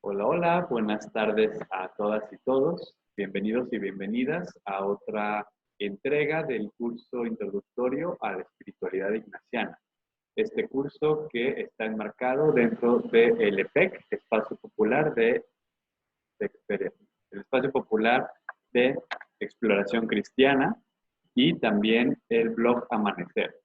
Hola, hola, buenas tardes a todas y todos. Bienvenidos y bienvenidas a otra entrega del curso introductorio a la espiritualidad ignaciana. Este curso que está enmarcado dentro del EPEC, Espacio Popular el Espacio Popular de Exploración Cristiana, y también el blog Amanecer.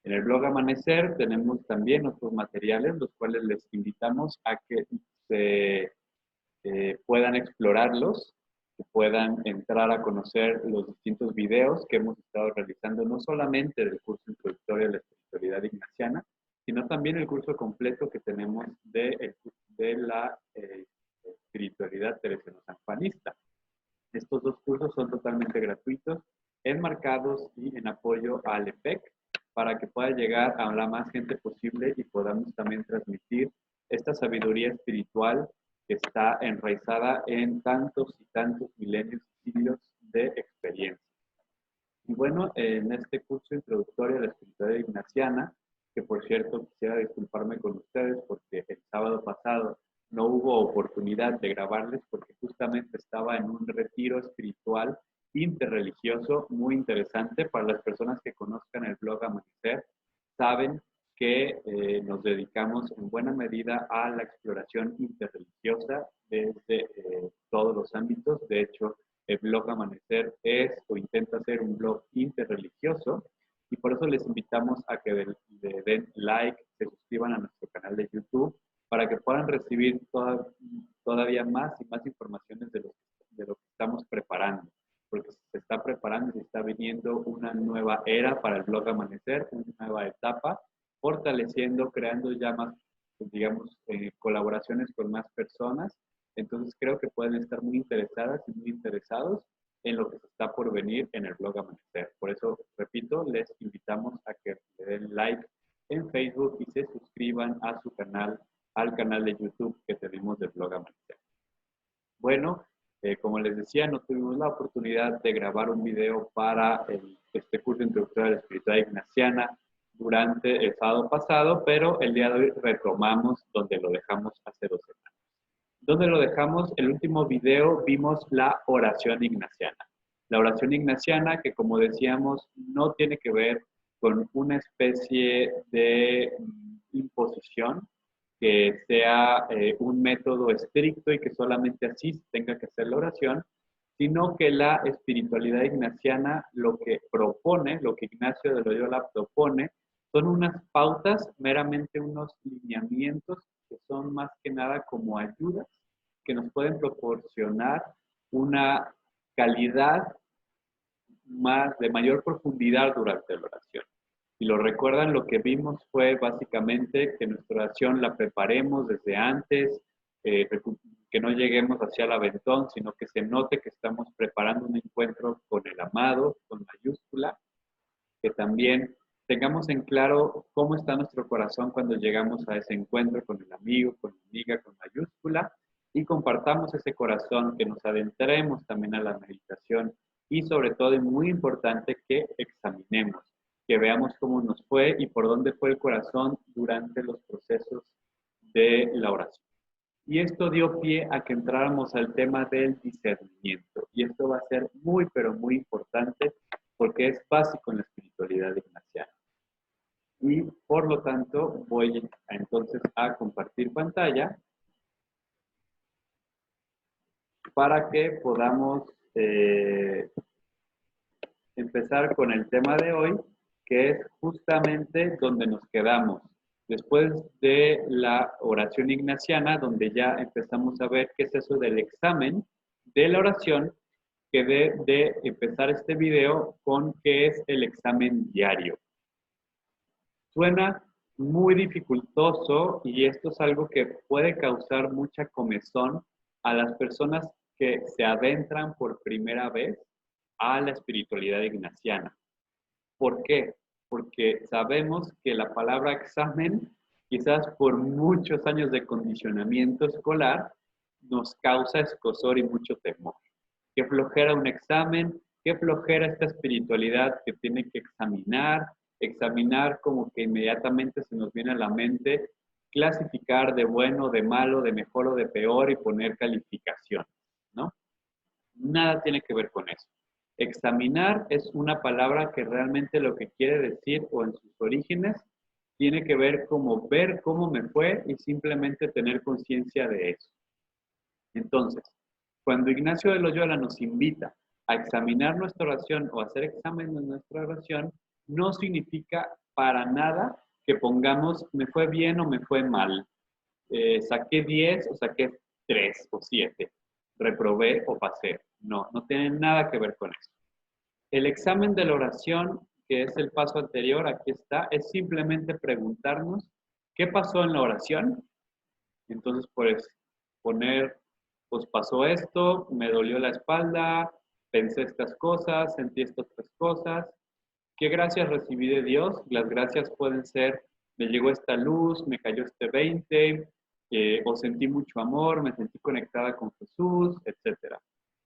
En el blog Amanecer tenemos también otros materiales, los cuales les invitamos a que se puedan explorarlos, que puedan entrar a conocer los distintos videos que hemos estado realizando, no solamente del curso introductorio de la espiritualidad ignaciana, sino también el curso completo que tenemos de la espiritualidad teresiano-sanjuanista. Estos dos cursos son totalmente gratuitos, enmarcados y en apoyo al EPEC, para que pueda llegar a la más gente posible y podamos también transmitir esta sabiduría espiritual que está enraizada en tantos y tantos milenios y siglos de experiencia. Y bueno, en este curso introductorio a la espiritualidad ignaciana, que por cierto quisiera disculparme con ustedes porque el sábado pasado no hubo oportunidad de grabarles porque justamente estaba en un retiro espiritual interreligioso muy interesante. Para las personas que conozcan el blog Amanecer, saben que nos dedicamos en buena medida a la exploración interreligiosa desde todos los ámbitos. De hecho, el blog Amanecer es o intenta ser un blog interreligioso, y por eso les invitamos a que le den like, se suscriban a nuestro canal de YouTube para que puedan recibir todavía más y más informaciones de lo que estamos preparando, porque se está preparando y se está viniendo una nueva era para el blog Amanecer, una nueva etapa, fortaleciendo, creando ya más, digamos, colaboraciones con más personas. Entonces creo que pueden estar muy interesadas y muy interesados en lo que se está por venir en el blog Amanecer. Por eso, repito, les invitamos a que le den like en Facebook y se suscriban a su canal, al canal de YouTube que tenemos del blog Amanecer. Bueno, como les decía, no tuvimos la oportunidad de grabar un video para este curso introductorio de la espiritualidad ignaciana durante el sábado pasado, pero el día de hoy retomamos donde lo dejamos hace 2 semanas. ¿Dónde lo dejamos? El último video vimos la oración ignaciana. La oración ignaciana que, como decíamos, no tiene que ver con una especie de imposición, que sea un método estricto y que solamente así tenga que hacer la oración, sino que la espiritualidad ignaciana lo que propone, lo que Ignacio de Loyola propone, son unas pautas, meramente unos lineamientos que son más que nada como ayudas que nos pueden proporcionar una calidad de mayor profundidad durante la oración. Si lo recuerdan, lo que vimos fue básicamente que nuestra oración la preparemos desde antes, que no lleguemos hacia el aventón, sino que se note que estamos preparando un encuentro con el amado, con mayúscula, que también tengamos en claro cómo está nuestro corazón cuando llegamos a ese encuentro con el amigo, con la amiga, con mayúscula, y compartamos ese corazón, que nos adentremos también a la meditación y sobre todo, y muy importante, que examinemos, que veamos cómo nos fue y por dónde fue el corazón durante los procesos de la oración. Y esto dio pie a que entráramos al tema del discernimiento. Y esto va a ser muy, pero muy importante porque es básico en la espiritualidad ignaciana. Y por lo tanto voy entonces a compartir pantalla para que podamos empezar con el tema de hoy, que es justamente donde nos quedamos. Después de la oración ignaciana, donde ya empezamos a ver qué es eso del examen de la oración, quedé de empezar este video con qué es el examen diario. Suena muy dificultoso y esto es algo que puede causar mucha comezón a las personas que se adentran por primera vez a la espiritualidad ignaciana. ¿Por qué? Porque sabemos que la palabra examen, quizás por muchos años de condicionamiento escolar, nos causa escozor y mucho temor. Qué flojera un examen, qué flojera esta espiritualidad que tiene que examinar como que inmediatamente se nos viene a la mente clasificar de bueno, de malo, de mejor o de peor y poner calificaciones, ¿no? Nada tiene que ver con eso. Examinar es una palabra que realmente lo que quiere decir o en sus orígenes tiene que ver como ver cómo me fue y simplemente tener conciencia de eso. Entonces, cuando Ignacio de Loyola nos invita a examinar nuestra oración o hacer examen de nuestra oración, no significa para nada que pongamos me fue bien o me fue mal. Saqué 10 o saqué 3 o 7. Reprobé o pasé. No, no tiene nada que ver con eso. El examen de la oración, que es el paso anterior, aquí está, es simplemente preguntarnos qué pasó en la oración. Entonces, pues, poner, pues pasó esto, me dolió la espalda, pensé estas cosas, sentí estas otras cosas. ¿Qué gracias recibí de Dios? Las gracias pueden ser, me llegó esta luz, me cayó este 20, o sentí mucho amor, me sentí conectada con Jesús, etcétera.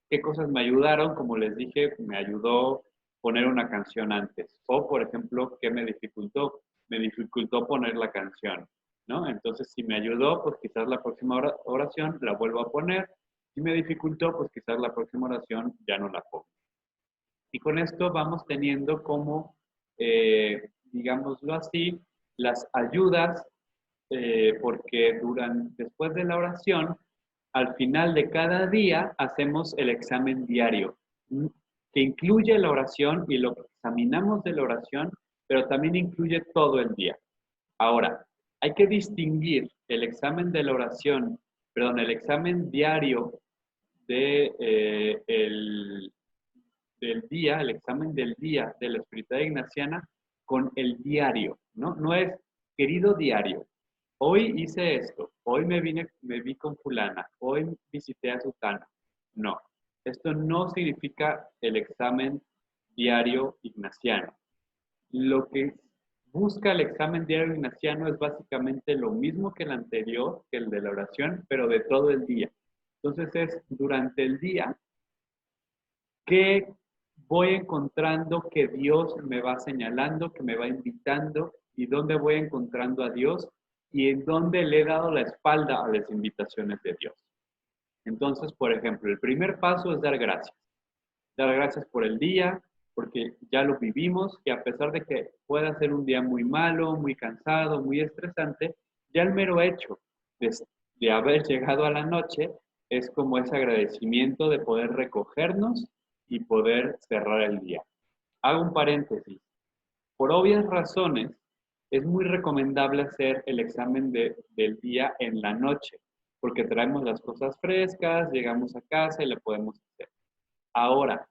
¿Qué cosas me ayudaron? Como les dije, me ayudó poner una canción antes. O, por ejemplo, ¿qué me dificultó? Me dificultó poner la canción, ¿no? Entonces, si me ayudó, pues quizás la próxima oración la vuelvo a poner. Si me dificultó, pues quizás la próxima oración ya no la pongo. Y con esto vamos teniendo como, digámoslo así, las ayudas, porque después de la oración, al final de cada día hacemos el examen diario, que incluye la oración y lo que examinamos de la oración, pero también incluye todo el día. Ahora, hay que distinguir el examen de la oración, perdón, el examen diario de, del día, el examen del día de la espiritualidad ignaciana con el diario, ¿no? No es, querido diario, hoy hice esto, hoy me vi con fulana, hoy visité a Sutana. No, esto no significa el examen diario ignaciano. Lo que busca el examen diario ignaciano es básicamente lo mismo que el anterior, que el de la oración, pero de todo el día. Entonces es durante el día que voy encontrando que Dios me va señalando, que me va invitando y dónde voy encontrando a Dios y en dónde le he dado la espalda a las invitaciones de Dios. Entonces, por ejemplo, el primer paso es dar gracias. Dar gracias por el día, porque ya lo vivimos y a pesar de que pueda ser un día muy malo, muy cansado, muy estresante, ya el mero hecho de haber llegado a la noche es como ese agradecimiento de poder recogernos y poder cerrar el día. Hago un paréntesis. Por obvias razones, es muy recomendable hacer el examen del día en la noche, porque traemos las cosas frescas, llegamos a casa y le podemos hacer. Ahora,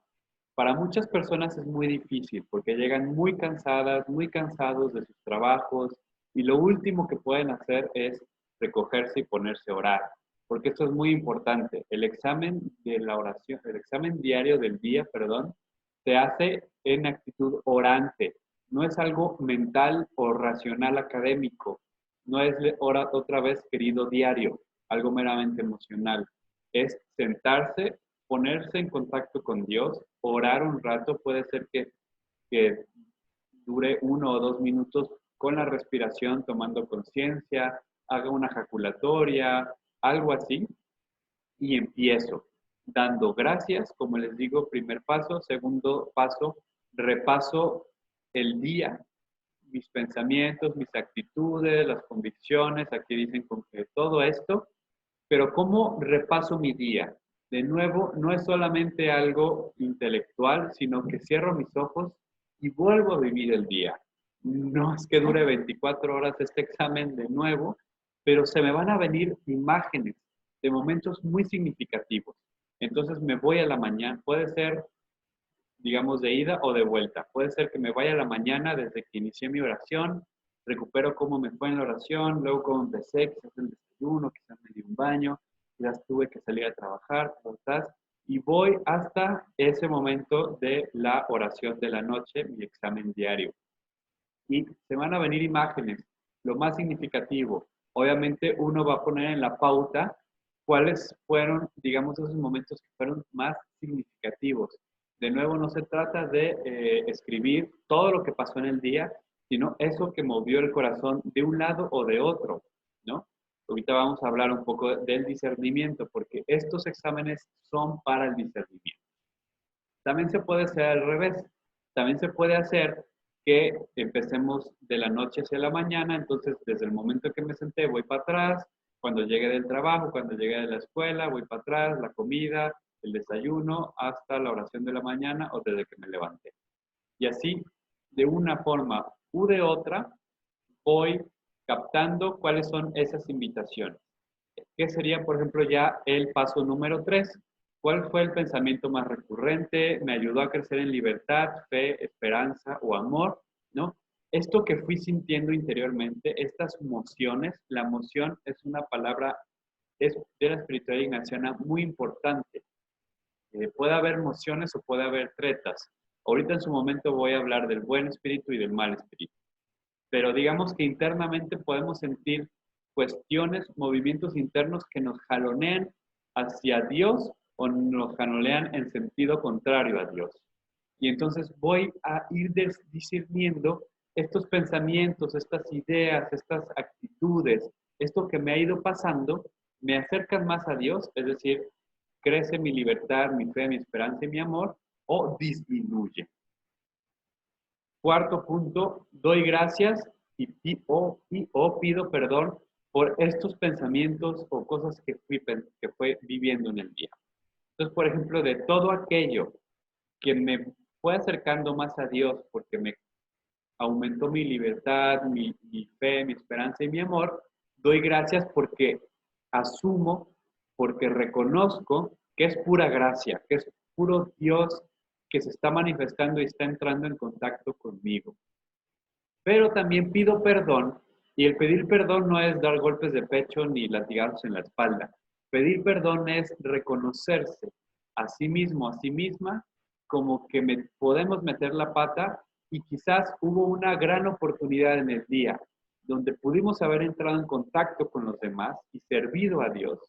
para muchas personas es muy difícil porque llegan muy cansadas, muy cansados de sus trabajos y lo último que pueden hacer es recogerse y ponerse a orar, porque esto es muy importante. El examen de la oración, el examen diario del día, perdón, se hace en actitud orante. No es algo mental o racional académico. No es otra vez querido diario, algo meramente emocional. Es sentarse, ponerse en contacto con Dios, orar un rato, puede ser que dure 1 o 2 minutos con la respiración, tomando conciencia, haga una ejaculatoria, algo así, y empiezo dando gracias, como les digo, primer paso, segundo paso, repaso el día, mis pensamientos, mis actitudes, las convicciones, aquí dicen con que todo esto, pero ¿cómo repaso mi día? De nuevo, no es solamente algo intelectual, sino que cierro mis ojos y vuelvo a vivir el día. No es que dure 24 horas este examen de nuevo, pero se me van a venir imágenes de momentos muy significativos. Entonces me voy a la mañana, puede ser, digamos, de ida o de vuelta. Puede ser que me vaya a la mañana desde que inicié mi oración, recupero cómo me fue en la oración, luego cómo empecé, quizás el desayuno, quizás me di un baño, quizás tuve que salir a trabajar, quizás, y voy hasta ese momento de la oración de la noche, mi examen diario. Y se van a venir imágenes, lo más significativo. Obviamente uno va a poner en la pauta cuáles fueron, digamos, esos momentos que fueron más significativos. De nuevo, no se trata de escribir todo lo que pasó en el día, sino eso que movió el corazón de un lado o de otro. ¿no? Ahorita vamos a hablar un poco del discernimiento, porque estos exámenes son para el discernimiento. También se puede hacer al revés. También se puede hacer que empecemos de la noche hacia la mañana, entonces desde el momento que me senté voy para atrás, cuando llegue del trabajo, cuando llegue de la escuela, voy para atrás, la comida, el desayuno, hasta la oración de la mañana o desde que me levanté. Y así, de una forma u de otra, voy captando cuáles son esas invitaciones. ¿Qué sería, por ejemplo, ya el paso número 3? ¿Cuál fue el pensamiento más recurrente? ¿Me ayudó a crecer en libertad, fe, esperanza o amor? ¿No? Esto que fui sintiendo interiormente, estas emociones, la emoción es una palabra es de la espiritualidad ignaciana muy importante. Puede haber emociones o puede haber tretas. Ahorita en su momento voy a hablar del buen espíritu y del mal espíritu. Pero digamos que internamente podemos sentir cuestiones, movimientos internos que nos jalonean hacia Dios o nos jalonean en sentido contrario a Dios. Y entonces voy a ir discerniendo estos pensamientos, estas ideas, estas actitudes, esto que me ha ido pasando, me acercan más a Dios, es decir, crece mi libertad, mi fe, mi esperanza y mi amor, o disminuye. Cuarto punto, doy gracias o pido perdón por estos pensamientos o cosas que fue viviendo en el día. Entonces, por ejemplo, de todo aquello que me fue acercando más a Dios porque me aumentó mi libertad, mi fe, mi esperanza y mi amor, doy gracias porque asumo, porque reconozco que es pura gracia, que es puro Dios que se está manifestando y está entrando en contacto conmigo. Pero también pido perdón, y el pedir perdón no es dar golpes de pecho ni latigazos en la espalda. Pedir perdón es reconocerse a sí mismo, a sí misma, como que podemos meter la pata y quizás hubo una gran oportunidad en el día donde pudimos haber entrado en contacto con los demás y servido a Dios.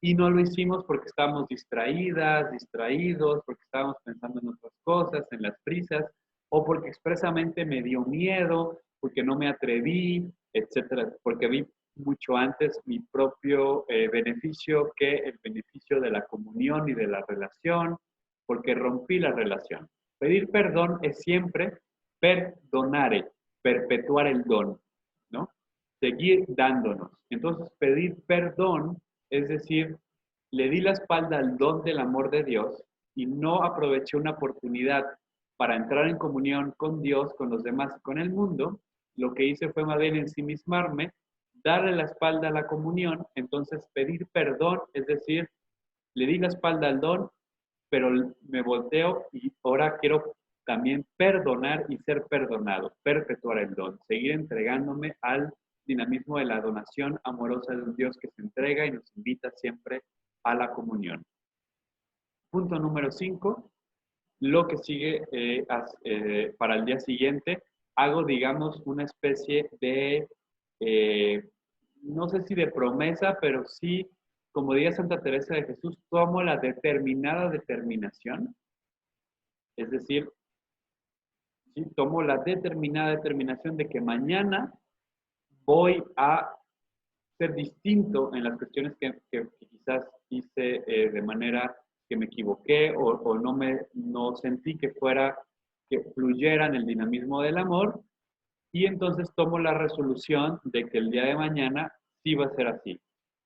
Y no lo hicimos porque estábamos distraídas, distraídos, porque estábamos pensando en otras cosas, en las prisas, o porque expresamente me dio miedo, porque no me atreví, etcétera, porque vi mucho antes mi propio beneficio que el beneficio de la comunión y de la relación, porque rompí la relación. Pedir perdón es siempre perdonare, perpetuar el don, ¿no? Seguir dándonos. Entonces, pedir perdón es decir, le di la espalda al don del amor de Dios y no aproveché una oportunidad para entrar en comunión con Dios, con los demás y con el mundo. Lo que hice fue más bien ensimismarme, darle la espalda a la comunión, entonces pedir perdón, es decir, le di la espalda al don, pero me volteo y ahora quiero también perdonar y ser perdonado, perpetuar el don, seguir entregándome al dinamismo de la donación amorosa de un Dios que se entrega y nos invita siempre a la comunión. Punto número 5, lo que sigue para el día siguiente, hago, digamos, una especie de, no sé si de promesa, pero sí, como diría Santa Teresa de Jesús, tomo la determinada determinación, es decir, sí, tomo la determinada determinación de que mañana voy a ser distinto en las cuestiones que quizás hice de manera que me equivoqué o no sentí que fluyera en el dinamismo del amor, y entonces tomo la resolución de que el día de mañana sí va a ser así.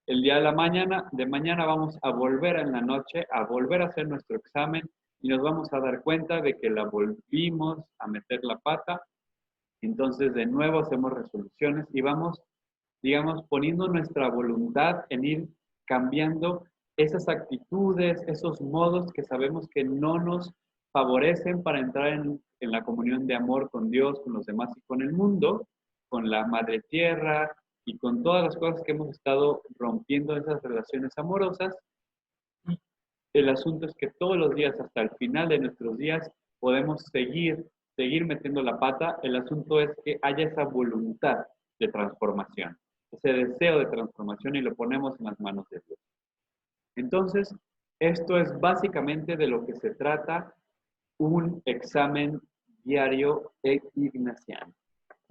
El día de mañana vamos a volver en la noche, a volver a hacer nuestro examen y nos vamos a dar cuenta de que la volvimos a meter la pata. Entonces de nuevo hacemos resoluciones y vamos, digamos, poniendo nuestra voluntad en ir cambiando esas actitudes, esos modos que sabemos que no nos favorecen para entrar en la comunión de amor con Dios, con los demás y con el mundo, con la Madre Tierra y con todas las cosas que hemos estado rompiendo esas relaciones amorosas. Y el asunto es que todos los días, hasta el final de nuestros días, podemos seguir metiendo la pata. El asunto es que haya esa voluntad de transformación, ese deseo de transformación y lo ponemos en las manos de Dios. Entonces, esto es básicamente de lo que se trata un examen diario ignaciano.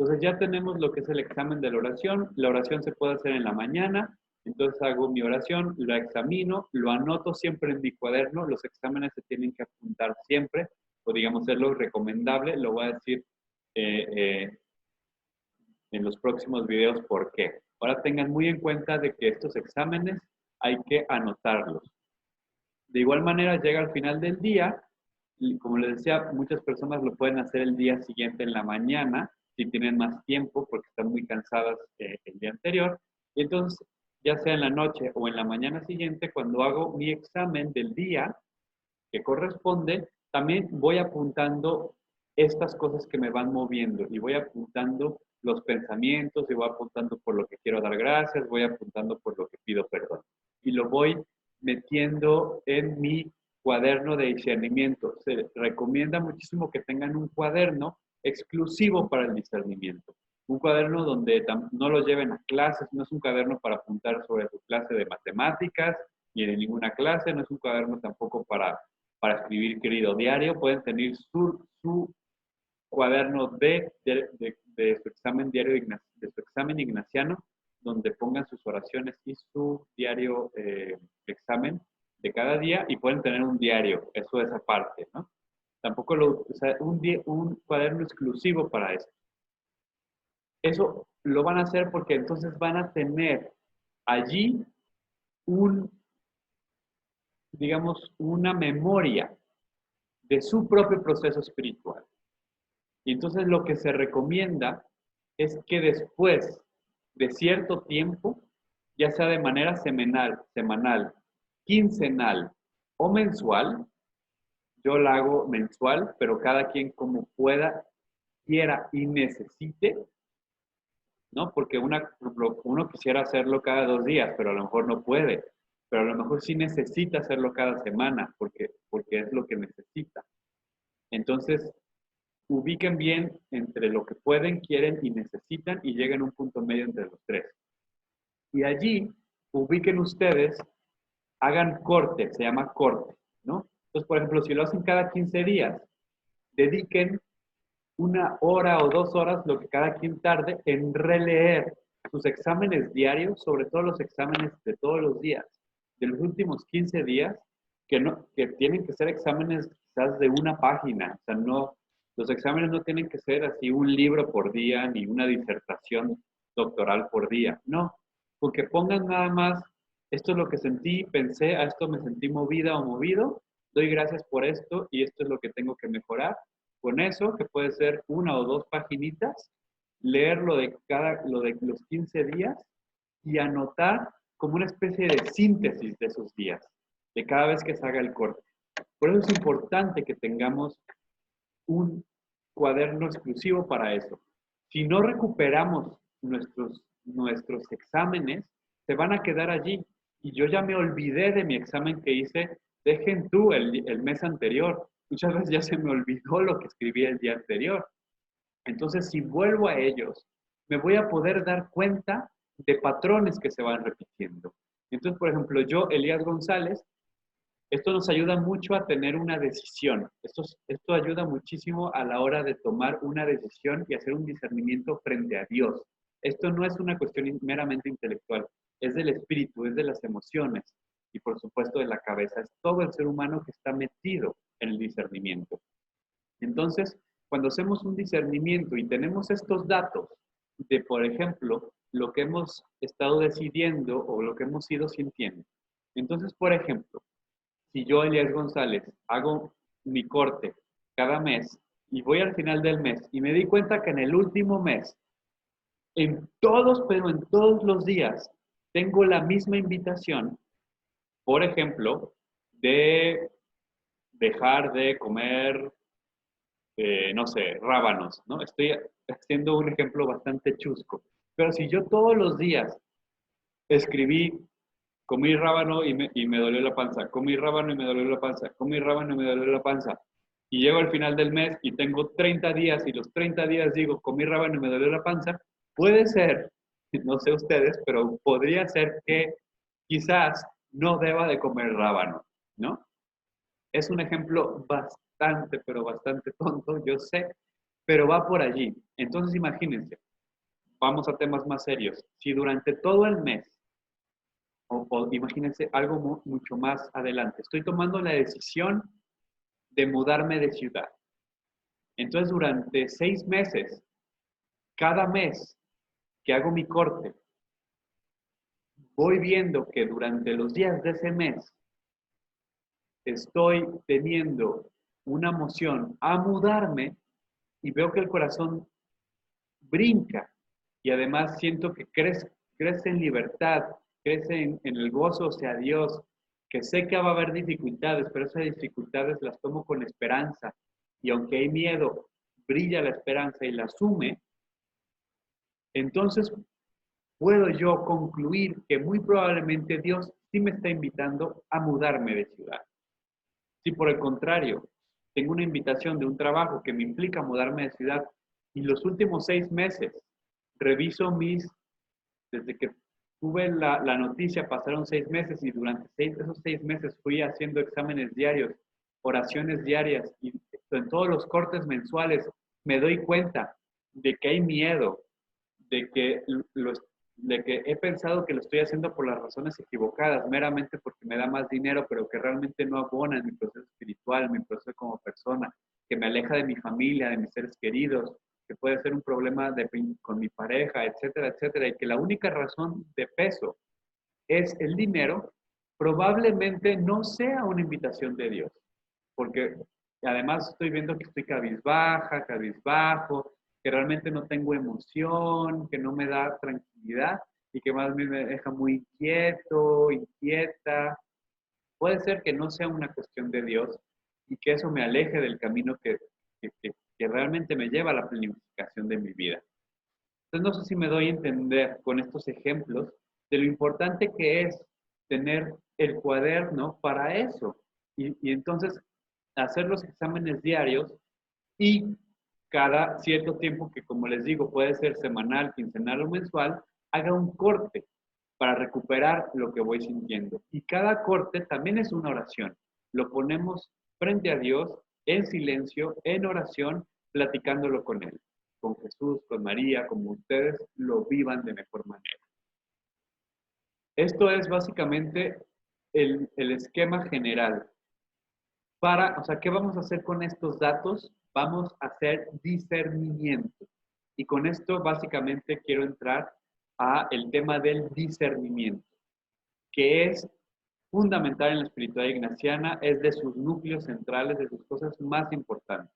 Entonces ya tenemos lo que es el examen de la oración. La oración se puede hacer en la mañana, entonces hago mi oración, la examino, lo anoto siempre en mi cuaderno. Los exámenes se tienen que apuntar siempre, o digamos es lo recomendable. Lo voy a decir eh, eh, en los próximos videos por qué. Ahora tengan muy en cuenta de que estos exámenes hay que anotarlos. De igual manera llega al final del día y como les decía, muchas personas lo pueden hacer el día siguiente en la mañana si tienen más tiempo porque están muy cansadas el día anterior. Y entonces, ya sea en la noche o en la mañana siguiente, cuando hago mi examen del día que corresponde, también voy apuntando estas cosas que me van moviendo y voy apuntando los pensamientos y voy apuntando por lo que quiero dar gracias, voy apuntando por lo que pido perdón. Y lo voy metiendo en mi cuaderno de discernimiento. Se recomienda muchísimo que tengan un cuaderno exclusivo para el discernimiento. Un cuaderno donde no lo lleven a clases, no es un cuaderno para apuntar sobre su clase de matemáticas ni de ninguna clase, no es un cuaderno tampoco para escribir querido diario. Pueden tener su cuaderno de su examen diario, de su examen ignaciano, donde pongan sus oraciones y su diario examen de cada día y pueden tener un diario, eso es aparte, ¿no? Tampoco o sea, un cuaderno exclusivo para eso. Eso lo van a hacer porque entonces van a tener allí digamos, una memoria de su propio proceso espiritual. Y entonces lo que se recomienda es que después de cierto tiempo, ya sea de manera semanal, quincenal o mensual, yo la hago mensual, pero cada quien como pueda, quiera y necesite, ¿no? Porque uno quisiera hacerlo cada 2 días, pero a lo mejor no puede. Pero a lo mejor sí necesita hacerlo cada semana, porque es lo que necesita. Entonces, ubiquen bien entre lo que pueden, quieren y necesitan y lleguen a un punto medio entre los tres. Y allí, ubiquen ustedes, hagan corte, se llama corte, ¿no? Entonces, por ejemplo, si lo hacen cada 15 días, dediquen 1 hora o 2 horas, lo que cada quien tarde, en releer sus exámenes diarios, sobre todo los exámenes de todos los días, de los últimos 15 días, que tienen que ser exámenes quizás de una página, o sea, no, los exámenes no tienen que ser así un libro por día, ni una disertación doctoral por día, no, porque pongan nada más, esto es lo que sentí, pensé, a esto me sentí movida o movido, doy gracias por esto y esto es lo que tengo que mejorar. Con eso, que puede ser 1 o 2 paginitas, leer lo de los 15 días y anotar como una especie de síntesis de esos días, de cada vez que se haga el corte. Por eso es importante que tengamos un cuaderno exclusivo para eso. Si no recuperamos nuestros exámenes, se van a quedar allí. Y yo ya me olvidé de mi examen que hice, dejen tú el mes anterior. Muchas veces ya se me olvidó lo que escribí el día anterior. Entonces, si vuelvo a ellos, me voy a poder dar cuenta de patrones que se van repitiendo. Entonces, por ejemplo, yo, Elías González, esto nos ayuda mucho a tener una decisión. Esto ayuda muchísimo a la hora de tomar una decisión y hacer un discernimiento frente a Dios. Esto no es una cuestión meramente intelectual, es del espíritu, es de las emociones y por supuesto de la cabeza. Es todo el ser humano que está metido en el discernimiento. Entonces, cuando hacemos un discernimiento y tenemos estos datos de, por ejemplo, lo que hemos estado decidiendo o lo que hemos ido sintiendo. Entonces, por ejemplo, si yo, Elías González, hago mi corte cada mes y voy al final del mes y me di cuenta que en el último mes, pero en todos los días, tengo la misma invitación, por ejemplo, de dejar de comer, no sé, rábanos, ¿no? Estoy haciendo un ejemplo bastante chusco. Pero si yo todos los días escribí, comí rábano y me dolió la panza, comí rábano y me dolió la panza, comí rábano y me dolió la panza, y llego al final del mes y tengo 30 días y los 30 días digo, comí rábano y me dolió la panza, puede ser, no sé ustedes, pero podría ser que quizás no deba de comer rábano, ¿no? Es un ejemplo bastante, pero bastante tonto, yo sé, pero va por allí. Entonces imagínense, vamos a temas más serios. Si durante todo el mes, o imagínense algo mucho más adelante, estoy tomando la decisión de mudarme de ciudad. Entonces durante 6 meses, cada mes que hago mi corte, voy viendo que durante los días de ese mes estoy teniendo una emoción a mudarme y veo que el corazón brinca y además siento que crece en libertad, crece en el gozo hacia Dios, que sé que va a haber dificultades, pero esas dificultades las tomo con esperanza y aunque hay miedo, brilla la esperanza y la asume, entonces puedo yo concluir que muy probablemente Dios sí me está invitando a mudarme de ciudad. Si por el contrario, tengo una invitación de un trabajo que me implica mudarme de ciudad y los últimos 6 meses reviso desde que tuve la noticia pasaron 6 meses y durante esos 6 meses fui haciendo exámenes diarios, oraciones diarias y en todos los cortes mensuales me doy cuenta de que hay miedo, de que, de que he pensado que lo estoy haciendo por las razones equivocadas, meramente porque me da más dinero, pero que realmente no abona en mi proceso espiritual, en mi proceso como persona, que me aleja de mi familia, de mis seres queridos, que puede ser un problema con mi pareja, etcétera, etcétera, y que la única razón de peso es el dinero, probablemente no sea una invitación de Dios, porque además estoy viendo que estoy cabizbaja, cabizbajo, que realmente no tengo emoción, que no me da tranquilidad y que más bien me deja muy inquieto, inquieta. Puede ser que no sea una cuestión de Dios y que eso me aleje del camino que realmente me lleva a la planificación de mi vida. Entonces no sé si me doy a entender con estos ejemplos de lo importante que es tener el cuaderno para eso. Y entonces hacer los exámenes diarios y cada cierto tiempo, que como les digo, puede ser semanal, quincenal o mensual, haga un corte para recuperar lo que voy sintiendo. Y cada corte también es una oración. Lo ponemos frente a Dios, en silencio, en oración, platicándolo con Él, con Jesús, con María, como ustedes lo vivan de mejor manera. Esto es básicamente el esquema general. O sea, ¿qué vamos a hacer con estos datos? Vamos a hacer discernimiento. Y con esto básicamente quiero entrar a el tema del discernimiento, que es fundamental en la espiritualidad ignaciana, es de sus núcleos centrales, de sus cosas más importantes.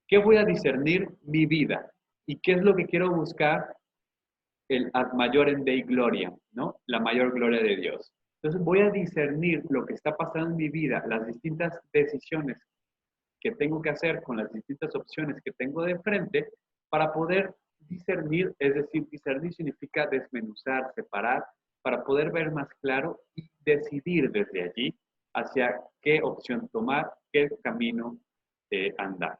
¿Qué voy a discernir? Mi vida. ¿Y qué es lo que quiero buscar? El ad majorem Dei gloria, ¿no? La mayor gloria de Dios. Entonces voy a discernir lo que está pasando en mi vida, las distintas decisiones que tengo que hacer con las distintas opciones que tengo de frente para poder discernir, es decir, discernir significa desmenuzar, separar, para poder ver más claro y decidir desde allí hacia qué opción tomar, qué camino andar.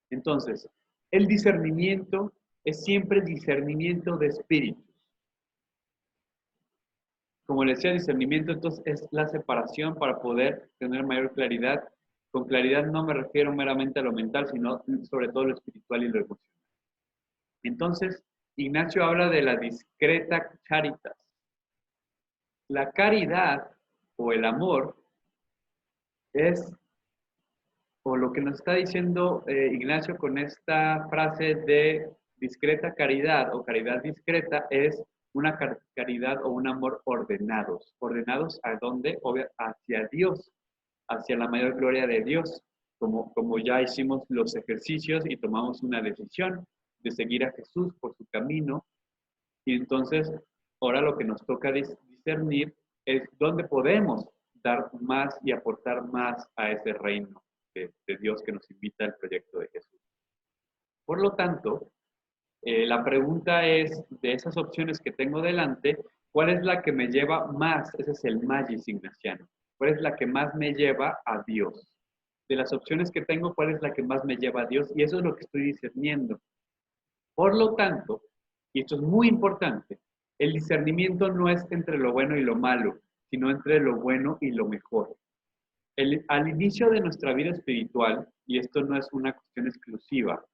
Entonces, el discernimiento es siempre discernimiento de espíritus. Como les decía, discernimiento entonces es la separación para poder tener mayor claridad. Con claridad no me refiero meramente a lo mental, sino sobre todo lo espiritual y lo emocional. Entonces, Ignacio habla de la discreta caritas. La caridad o el amor es, o lo que nos está diciendo Ignacio con esta frase de discreta caridad o caridad discreta, es una caridad o un amor ordenados. ¿Ordenados a dónde? Hacia Dios, hacia la mayor gloria de Dios, como ya hicimos los ejercicios y tomamos una decisión de seguir a Jesús por su camino. Y entonces, ahora lo que nos toca discernir es dónde podemos dar más y aportar más a ese reino de Dios que nos invita al proyecto de Jesús. Por lo tanto, la pregunta es, de esas opciones que tengo delante, ¿cuál es la que me lleva más? Ese es el magis ignaciano. ¿Cuál es la que más me lleva a Dios? De las opciones que tengo, ¿cuál es la que más me lleva a Dios? Y eso es lo que estoy discerniendo. Por lo tanto, y esto es muy importante, el discernimiento no es entre lo bueno y lo malo, sino entre lo bueno y lo mejor. Al inicio de nuestra vida espiritual, y esto no es una cuestión exclusiva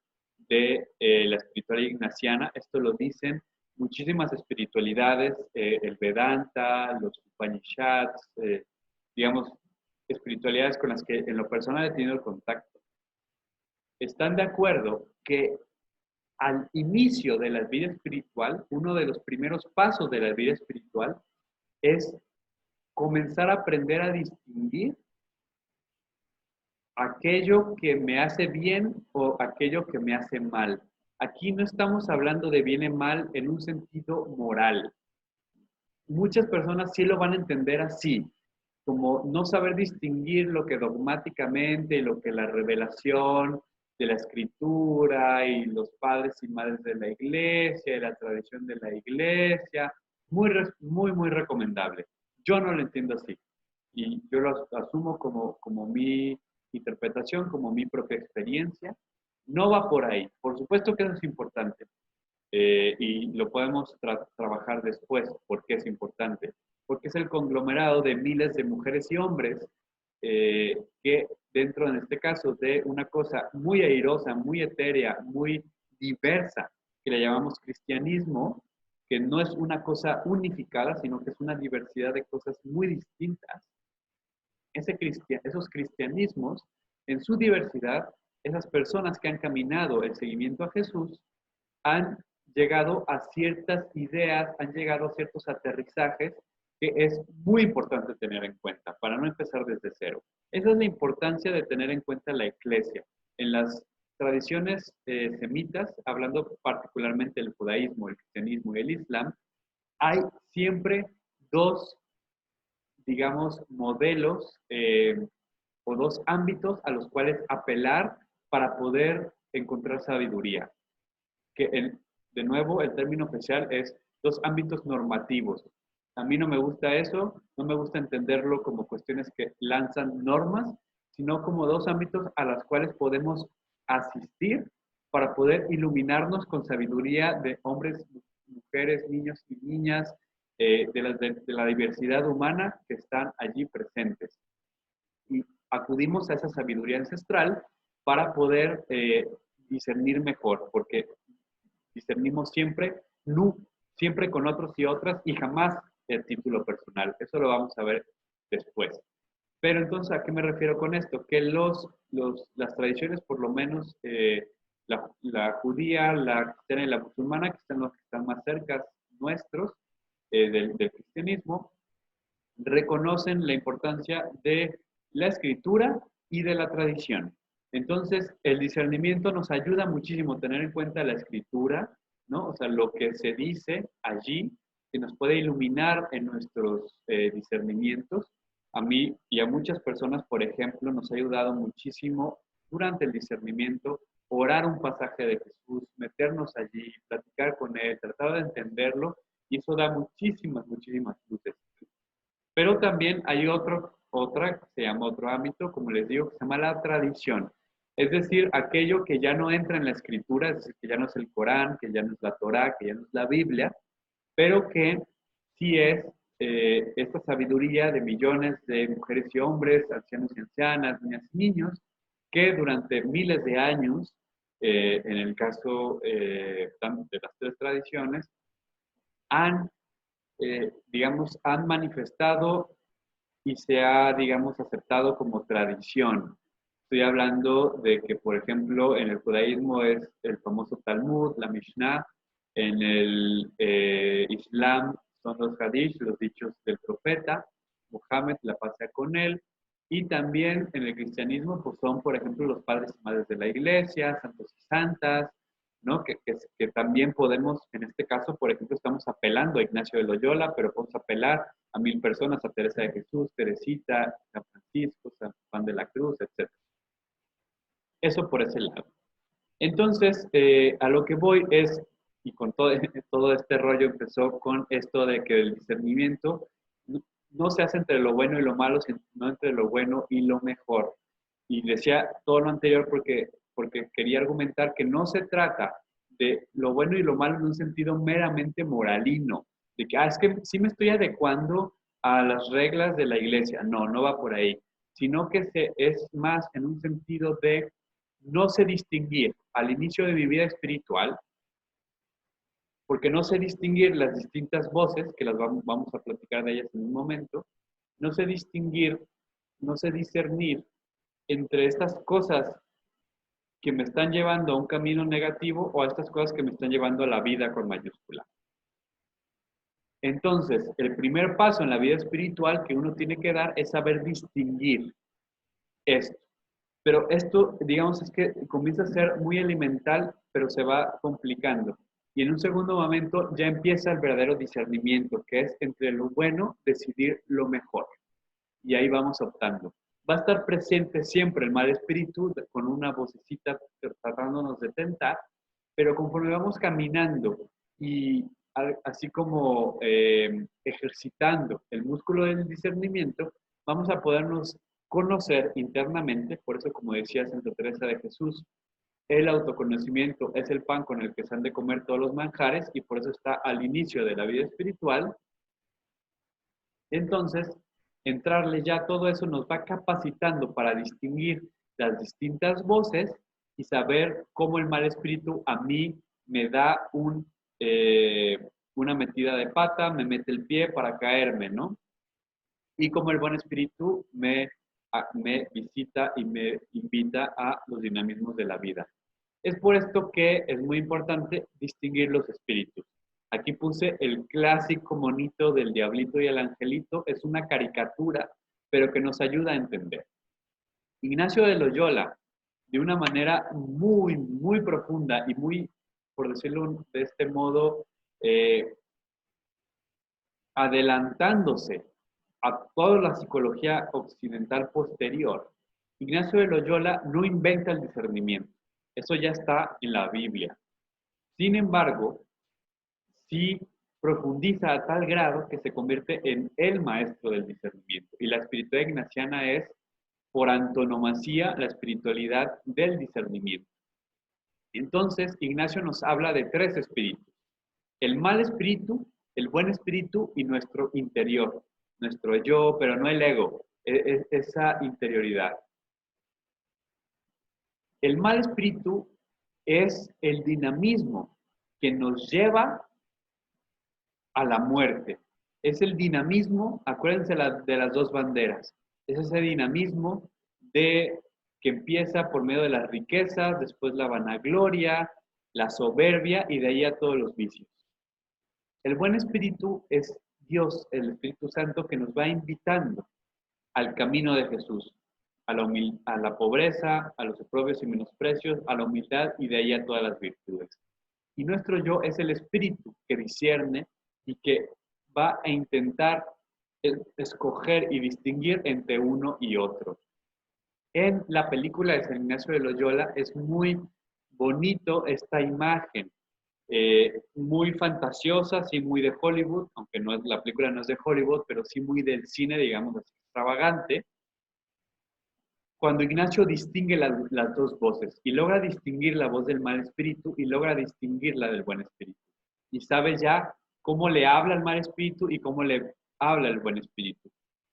de la espiritualidad ignaciana. Esto lo dicen muchísimas espiritualidades, el Vedanta, los Upanishads, digamos, espiritualidades con las que en lo personal he tenido contacto. Están de acuerdo que al inicio de la vida espiritual, uno de los primeros pasos de la vida espiritual es comenzar a aprender a distinguir aquello que me hace bien o aquello que me hace mal. Aquí no estamos hablando de bien y mal en un sentido moral. Muchas personas sí lo van a entender así, como no saber distinguir lo que dogmáticamente, lo que la revelación de la escritura y los padres y madres de la iglesia y la tradición de la iglesia, muy recomendable. Yo no lo entiendo así y yo lo asumo como mi interpretación, como mi propia experiencia. No va por ahí. Por supuesto que eso es importante y lo podemos trabajar después. ¿Por qué es importante? Porque es el conglomerado de miles de mujeres y hombres que dentro, en este caso, de una cosa muy airosa, muy etérea, muy diversa, que le llamamos cristianismo, que no es una cosa unificada, sino que es una diversidad de cosas muy distintas. Esos cristianismos, en su diversidad, esas personas que han caminado el seguimiento a Jesús, han llegado a ciertas ideas, han llegado a ciertos aterrizajes que es muy importante tener en cuenta, para no empezar desde cero. Esa es la importancia de tener en cuenta la iglesia. En las tradiciones semitas, hablando particularmente del judaísmo, el cristianismo y el islam, hay siempre dos, digamos, modelos o dos ámbitos a los cuales apelar para poder encontrar sabiduría. De nuevo, el término oficial es dos ámbitos normativos. A mí no me gusta eso, no me gusta entenderlo como cuestiones que lanzan normas, sino como dos ámbitos a los cuales podemos asistir para poder iluminarnos con sabiduría de hombres, mujeres, niños y niñas, de la diversidad humana que están allí presentes. Y acudimos a esa sabiduría ancestral para poder discernir mejor, porque discernimos siempre, siempre con otros y otras y jamás el título personal. Eso lo vamos a ver después. Pero entonces, ¿a qué me refiero con esto? Que las tradiciones, por lo menos la judía, la cristiana y la musulmana, que están los que están más cerca nuestros del cristianismo, reconocen la importancia de la escritura y de la tradición. Entonces, el discernimiento nos ayuda muchísimo a tener en cuenta la escritura, ¿no? O sea, lo que se dice allí, que nos puede iluminar en nuestros discernimientos. A mí y a muchas personas, por ejemplo, nos ha ayudado muchísimo durante el discernimiento orar un pasaje de Jesús, meternos allí, platicar con él, tratar de entenderlo, y eso da muchísimas luces. Pero también hay otra que se llama otro ámbito, como les digo, que se llama la tradición. Es decir, aquello que ya no entra en la escritura, es decir, que ya no es el Corán, que ya no es la Torá, que ya no es la Biblia, pero que sí es esta sabiduría de millones de mujeres y hombres, ancianos y ancianas, niñas y niños, que durante miles de años, en el caso de las tres tradiciones, digamos, han manifestado y se ha, digamos, aceptado como tradición. Estoy hablando de que, por ejemplo, en el judaísmo es el famoso Talmud, la Mishnah, en el Islam son los Hadish, los dichos del profeta, Muhammad, la paz sea con él, y también en el cristianismo pues son, por ejemplo, los padres y madres de la iglesia, santos y santas, ¿no? Que también podemos, en este caso, por ejemplo, estamos apelando a Ignacio de Loyola, pero podemos apelar a 1000 personas, a Teresa de Jesús, Teresita, San Francisco, San Juan de la Cruz, etc. Eso por ese lado. Entonces, a lo que voy es, y con todo este rollo empezó con esto de que el discernimiento no se hace entre lo bueno y lo malo, sino entre lo bueno y lo mejor. Y decía todo lo anterior porque quería argumentar que no se trata de lo bueno y lo malo en un sentido meramente moralino, de que, es que sí me estoy adecuando a las reglas de la iglesia. No, no va por ahí, sino que es más en un sentido de no sé distinguir al inicio de mi vida espiritual, porque no sé distinguir las distintas voces, que las vamos a platicar de ellas en un momento, no sé distinguir, no sé discernir entre estas cosas que me están llevando a un camino negativo o a estas cosas que me están llevando a la vida con mayúscula. Entonces, el primer paso en la vida espiritual que uno tiene que dar es saber distinguir esto. Pero esto, digamos, es que comienza a ser muy elemental, pero se va complicando. Y en un segundo momento ya empieza el verdadero discernimiento, que es entre lo bueno decidir lo mejor. Y ahí vamos optando. Va a estar presente siempre el mal espíritu con una vocecita tratándonos de tentar, pero conforme vamos caminando y así como ejercitando el músculo del discernimiento, vamos a podernos conocer internamente. Por eso, como decía Santa Teresa de Jesús, el autoconocimiento es el pan con el que se han de comer todos los manjares, y por eso está al inicio de la vida espiritual. Entonces, entrarle ya todo eso nos va capacitando para distinguir las distintas voces y saber cómo el mal espíritu a mí me da una metida de pata, me mete el pie para caerme, ¿no? Y cómo el buen espíritu me visita y me invita a los dinamismos de la vida. Es por esto que es muy importante distinguir los espíritus. Aquí puse el clásico monito del diablito y el angelito. Es una caricatura, pero que nos ayuda a entender. Ignacio de Loyola, de una manera muy, muy profunda y muy, por decirlo de este modo, adelantándose a toda la psicología occidental posterior, Ignacio de Loyola no inventa el discernimiento. Eso ya está en la Biblia. Sin embargo, sí profundiza a tal grado que se convierte en el maestro del discernimiento. Y la espiritualidad ignaciana es, por antonomasia, la espiritualidad del discernimiento. Entonces, Ignacio nos habla de tres espíritus: el mal espíritu, el buen espíritu y nuestro interior, nuestro yo, pero no el ego, esa interioridad. El mal espíritu es el dinamismo que nos lleva a la muerte. Es el dinamismo, acuérdense de las dos banderas, es ese dinamismo que empieza por medio de las riquezas, después la vanagloria, la soberbia y de ahí a todos los vicios. El buen espíritu es Dios, el Espíritu Santo, que nos va invitando al camino de Jesús, a la pobreza, a los oprobios y menosprecios, a la humildad y de ahí a todas las virtudes. Y nuestro yo es el espíritu que discierne y que va a intentar escoger y distinguir entre uno y otro. En la película de San Ignacio de Loyola es muy bonito esta imagen, muy fantasiosa, sí, muy de Hollywood, aunque no es, la película no es de Hollywood, pero sí muy del cine, digamos, así, extravagante, cuando Ignacio distingue las dos voces y logra distinguir la voz del mal espíritu y logra distinguir la del buen espíritu. Y sabe ya cómo le habla el mal espíritu y cómo le habla el buen espíritu.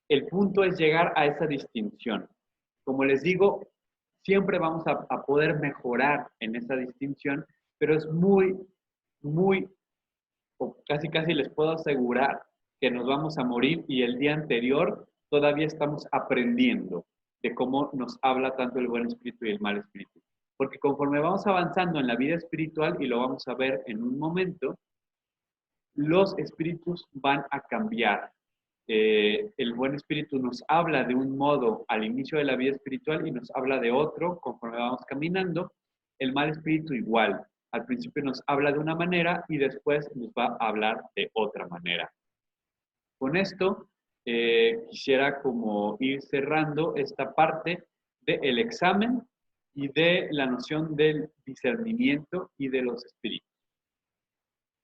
El punto es llegar a esa distinción. Como les digo, siempre vamos a poder mejorar en esa distinción, pero es muy, muy, o casi casi les puedo asegurar que nos vamos a morir y el día anterior todavía estamos aprendiendo de cómo nos habla tanto el buen espíritu y el mal espíritu. Porque conforme vamos avanzando en la vida espiritual, y lo vamos a ver en un momento, los espíritus van a cambiar. El buen espíritu nos habla de un modo al inicio de la vida espiritual y nos habla de otro conforme vamos caminando. El mal espíritu igual. Al principio nos habla de una manera y después nos va a hablar de otra manera. Con esto quisiera como ir cerrando esta parte del examen y de la noción del discernimiento y de los espíritus.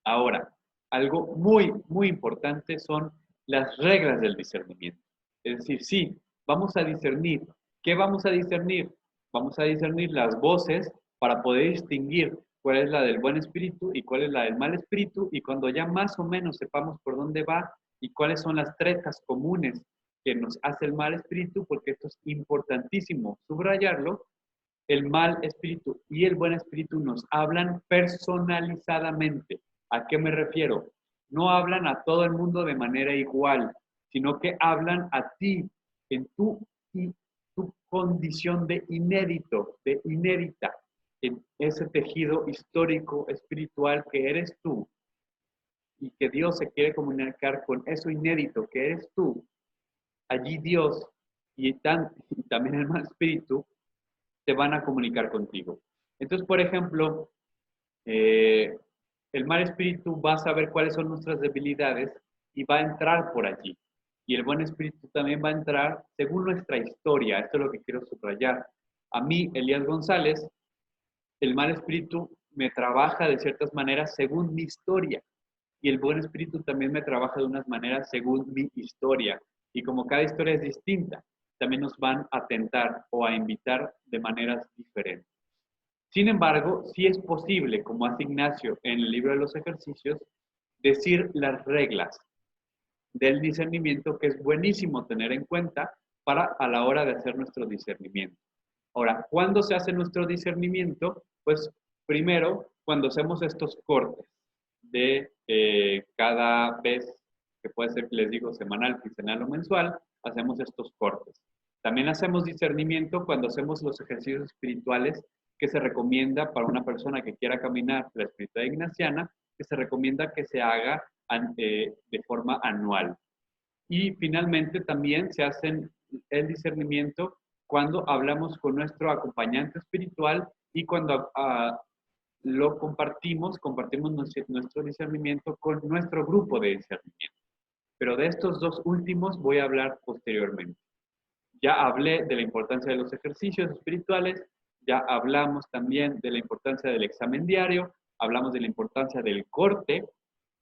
Ahora, algo muy, muy importante son las reglas del discernimiento. Es decir, sí, vamos a discernir. ¿Qué vamos a discernir? Vamos a discernir las voces para poder distinguir cuál es la del buen espíritu y cuál es la del mal espíritu, y cuando ya más o menos sepamos por dónde va y cuáles son las tretas comunes que nos hace el mal espíritu, porque esto es importantísimo subrayarlo, el mal espíritu y el buen espíritu nos hablan personalizadamente. ¿A qué me refiero? No hablan a todo el mundo de manera igual, sino que hablan a ti en tu condición de inédito, de inédita, en ese tejido histórico, espiritual que eres tú y que Dios se quiere comunicar con eso inédito que eres tú. Allí Dios y también el mal espíritu te van a comunicar contigo. Entonces, por ejemplo, eh, el mal espíritu va a saber cuáles son nuestras debilidades y va a entrar por allí. Y el buen espíritu también va a entrar según nuestra historia. Esto es lo que quiero subrayar. A mí, Elías González, el mal espíritu me trabaja de ciertas maneras según mi historia. Y el buen espíritu también me trabaja de unas maneras según mi historia. Y como cada historia es distinta, también nos van a tentar o a invitar de maneras diferentes. Sin embargo, sí es posible, como hace Ignacio en el libro de los ejercicios, decir las reglas del discernimiento que es buenísimo tener en cuenta para a la hora de hacer nuestro discernimiento. Ahora, ¿cuándo se hace nuestro discernimiento? Pues primero, cuando hacemos estos cortes de cada vez, que puede ser, les digo, semanal, quincenal o mensual, hacemos estos cortes. También hacemos discernimiento cuando hacemos los ejercicios espirituales que se recomienda para una persona que quiera caminar la espiritualidad ignaciana, que se recomienda que se haga de forma anual. Y finalmente también se hacen el discernimiento cuando hablamos con nuestro acompañante espiritual y cuando lo compartimos nuestro discernimiento con nuestro grupo de discernimiento. Pero de estos dos últimos voy a hablar posteriormente. Ya hablé de la importancia de los ejercicios espirituales, ya hablamos también de la importancia del examen diario, hablamos de la importancia del corte,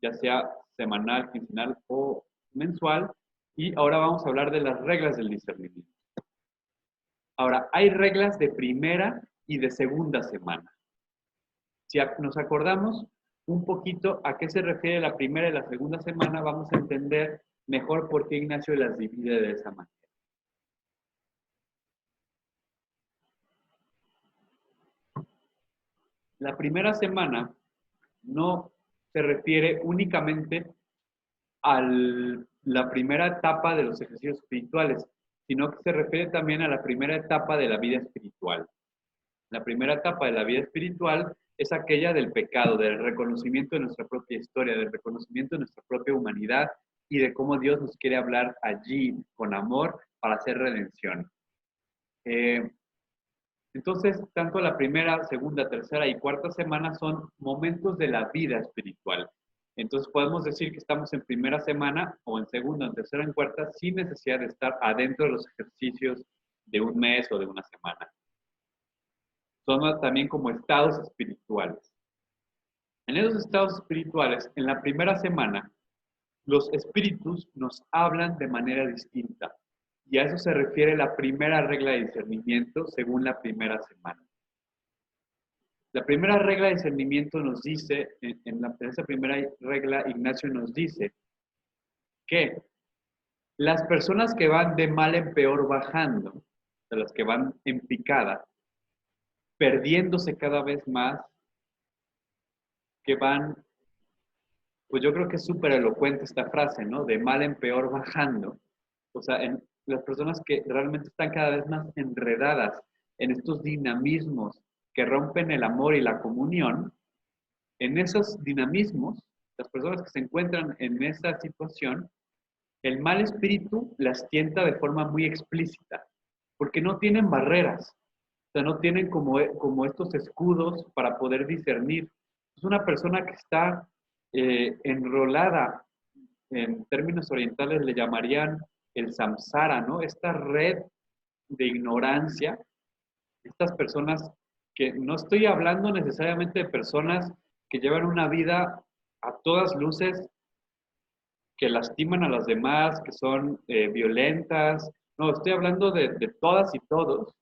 ya sea semanal, quincenal o mensual, y ahora vamos a hablar de las reglas del discernimiento. Ahora, hay reglas de primera y de segunda semana. Si nos acordamos un poquito a qué se refiere la primera y la segunda semana, vamos a entender mejor por qué Ignacio las divide de esa manera. La primera semana no se refiere únicamente a la primera etapa de los ejercicios espirituales, sino que se refiere también a la primera etapa de la vida espiritual. La primera etapa de la vida espiritual es aquella del pecado, del reconocimiento de nuestra propia historia, del reconocimiento de nuestra propia humanidad y de cómo Dios nos quiere hablar allí con amor para hacer redención. Entonces, tanto la primera, segunda, tercera y cuarta semana son momentos de la vida espiritual. Entonces, podemos decir que estamos en primera semana o en segunda, en tercera, en cuarta, sin necesidad de estar adentro de los ejercicios de un mes o de una semana. Son también como estados espirituales. En esos estados espirituales, en la primera semana, los espíritus nos hablan de manera distinta. Y a eso se refiere la primera regla de discernimiento según la primera semana. La primera regla de discernimiento nos dice, en esa primera regla, Ignacio nos dice que las personas que van de mal en peor bajando, de las que van en picada, perdiéndose cada vez más, que van, pues yo creo que es súper elocuente esta frase, ¿no? De mal en peor bajando. O sea, las personas que realmente están cada vez más enredadas en estos dinamismos que rompen el amor y la comunión, en esos dinamismos, las personas que se encuentran en esa situación, el mal espíritu las tienta de forma muy explícita, porque no tienen barreras, o sea, no tienen como estos escudos para poder discernir. Es una persona que está enrolada, en términos orientales le llamarían el samsara, ¿no? Esta red de ignorancia, estas personas que no estoy hablando necesariamente de personas que llevan una vida a todas luces, que lastiman a las demás, que son violentas. No, estoy hablando de todas y todos.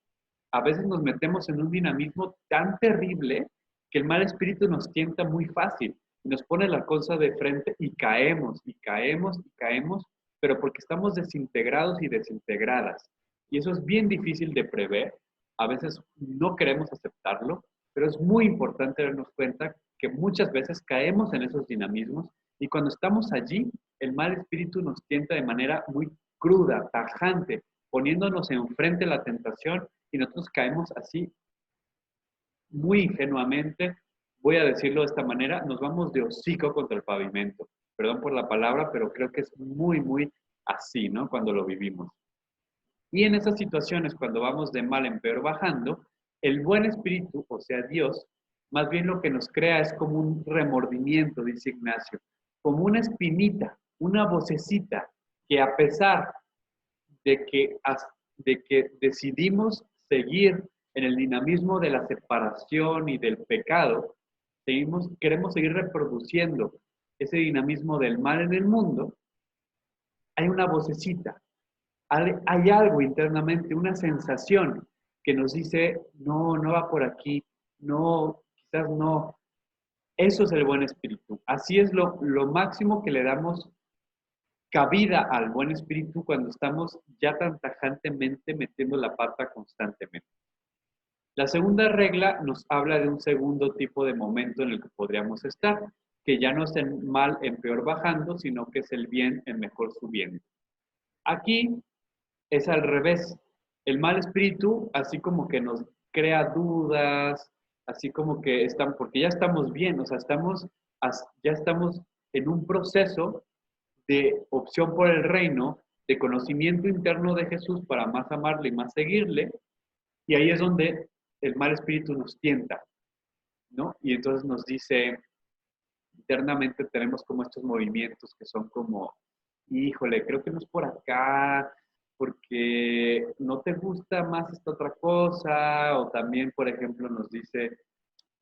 A veces nos metemos en un dinamismo tan terrible que el mal espíritu nos tienta muy fácil. Nos pone la cosa de frente y caemos, y caemos, y caemos, pero porque estamos desintegrados y desintegradas. Y eso es bien difícil de prever, A veces no queremos aceptarlo, pero es muy importante darnos cuenta que muchas veces caemos en esos dinamismos y cuando estamos allí, el mal espíritu nos tienta de manera muy cruda, tajante, poniéndonos enfrente de la tentación y nosotros caemos así muy ingenuamente, voy a decirlo de esta manera, nos vamos de hocico contra el pavimento. Perdón por la palabra, pero creo que es muy, muy así, ¿no? Cuando lo vivimos. Y en esas situaciones, cuando vamos de mal en peor bajando, el buen espíritu, o sea, Dios, más bien lo que nos crea es como un remordimiento, dice Ignacio, como una espinita, una vocecita, que a pesar de que decidimos seguir en el dinamismo de la separación y del pecado, queremos seguir reproduciendo ese dinamismo del mal en el mundo, hay una vocecita, hay algo internamente, una sensación que nos dice, no, no va por aquí, no, quizás no. Eso es el buen espíritu. Así es lo máximo que le damos cabida al buen espíritu cuando estamos ya tan tajantemente metiendo la pata constantemente. La segunda regla nos habla de un segundo tipo de momento en el que podríamos estar, que ya no es el mal en peor bajando, sino que es el bien en mejor subiendo. Aquí es al revés. El mal espíritu, así como que nos crea dudas, así como que están, porque ya estamos bien, o sea, ya estamos en un proceso de opción por el reino, de conocimiento interno de Jesús para más amarle y más seguirle, y ahí es donde el mal espíritu nos tienta, ¿no? Y entonces nos dice, internamente tenemos como estos movimientos que son como, híjole, creo que no es por acá, porque no te gusta más esta otra cosa, o también, por ejemplo, nos dice,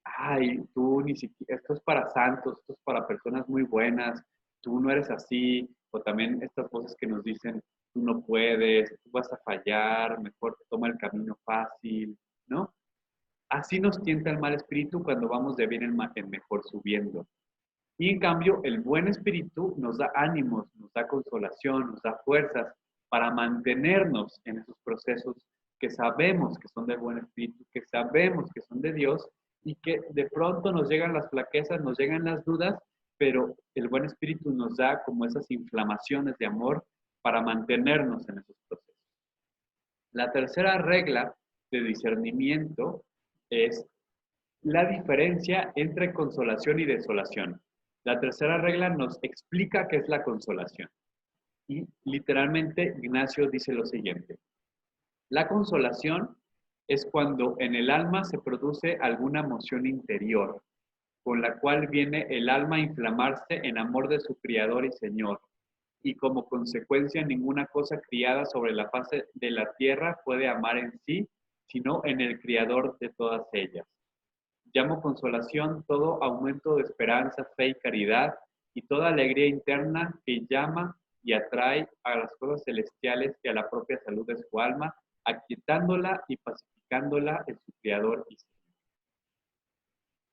ay, tú ni siquiera, esto es para santos, esto es para personas muy buenas, tú no eres así, o también estas voces que nos dicen, tú no puedes, tú vas a fallar, mejor toma el camino fácil, ¿no? Así nos tienta el mal espíritu cuando vamos de bien en mejor subiendo. Y en cambio, el buen espíritu nos da ánimos, nos da consolación, nos da fuerzas para mantenernos en esos procesos que sabemos que son del buen espíritu, que sabemos que son de Dios y que de pronto nos llegan las flaquezas, nos llegan las dudas, pero el buen espíritu nos da como esas inflamaciones de amor para mantenernos en esos procesos. La tercera regla de discernimiento es la diferencia entre consolación y desolación. La tercera regla nos explica qué es la consolación. Y literalmente Ignacio dice lo siguiente. La consolación es cuando en el alma se produce alguna emoción interior, con la cual viene el alma a inflamarse en amor de su Criador y Señor, y como consecuencia ninguna cosa criada sobre la faz de la tierra puede amar en sí, sino en el Criador de todas ellas. Llamo consolación todo aumento de esperanza, fe y caridad, y toda alegría interna que llama y atrae a las cosas celestiales y a la propia salud de su alma, aquietándola y pacificándola en su Creador y Señor.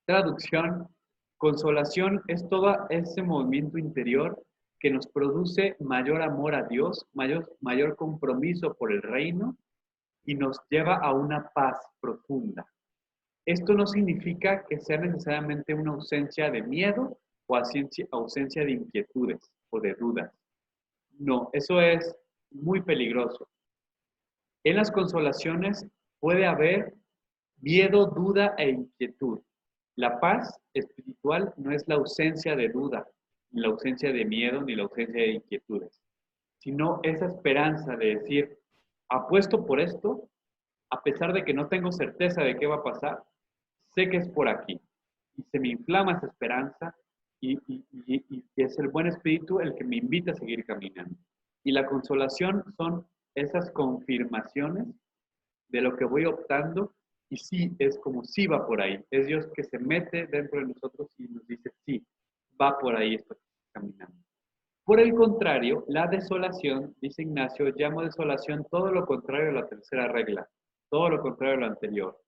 Traducción: consolación es todo ese movimiento interior que nos produce mayor amor a Dios, mayor compromiso por el reino y nos lleva a una paz profunda. Esto no significa que sea necesariamente una ausencia de miedo o ausencia de inquietudes o de dudas. No, eso es muy peligroso. En las consolaciones puede haber miedo, duda e inquietud. La paz espiritual no es la ausencia de duda, ni la ausencia de miedo, ni la ausencia de inquietudes, sino esa esperanza de decir, apuesto por esto, a pesar de que no tengo certeza de qué va a pasar, sé que es por aquí. Y se me inflama esa esperanza y es el buen espíritu el que me invita a seguir caminando. Y la consolación son esas confirmaciones de lo que voy optando y sí, es como sí va por ahí. Es Dios que se mete dentro de nosotros y nos dice, sí, va por ahí esto que está caminando. Por el contrario, la desolación, dice Ignacio, llamo desolación todo lo contrario a la tercera regla, todo lo contrario a lo anterior.